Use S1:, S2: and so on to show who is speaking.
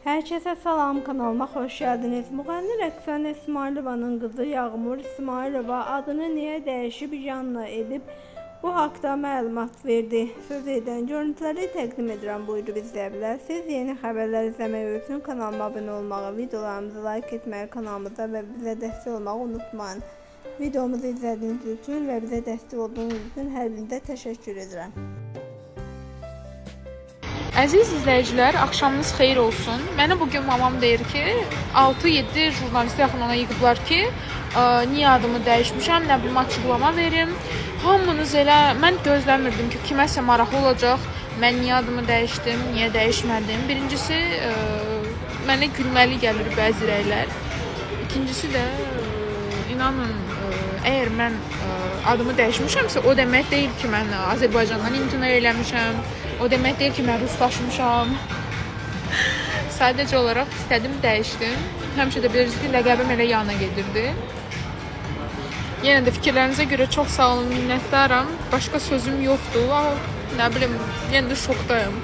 S1: Herkese salam, kanalıma hoş geldiniz. Müğənni Rəqsanə İsmailovanın qızı Yağmur İsmailova adını niyə dəyişib Janna edib bu haqda məlumat verdi. Söz edən görüntüləri təqdim edirəm. Buyurub izləyə bilərsiniz. Yeni xəbərlər izləmək üçün kanalıma abunə olmağı, videolarımızı like etməyi, kanalımıza və bizə dəstək olmağı unutmayın. Videomuzu izlədiyiniz üçün və bizə dəstək olduğunuz üçün hər birinizə təşəkkür edirəm.
S2: Əziz izləyicilər, axşamınız xeyir olsun. Mənə bugün mamam deyir ki, 6-7 jurnalisti yaxın ona yığıblar ki, niyə adımı dəyişmişəm, nə bilim açıqlama verim. Hamınız elə, mən gözləmirdim ki, kiməsə maraqlı olacaq, mən niyə adımı dəyişdim, niyə dəyişmədim. Birincisi, mənə gülməli gəlir bəzi rəylər. İkincisi də, inanın, əgər mən adımı dəyişmişəmsə, o demək deyil ki, mən Azərbaycandan imtina eləmişəm. O demək deyil ki, mən ruslaşmışam. Sadəcə olaraq istədim, dəyişdim. Həmişə də bilirsiniz ki, ləqəbim elə yana gedirdi. Yenə də fikirlərinizə görə çox sağ olun, minnətdaram. Başqa sözüm yoxdur. Nə bilim, yenə də şokdayım.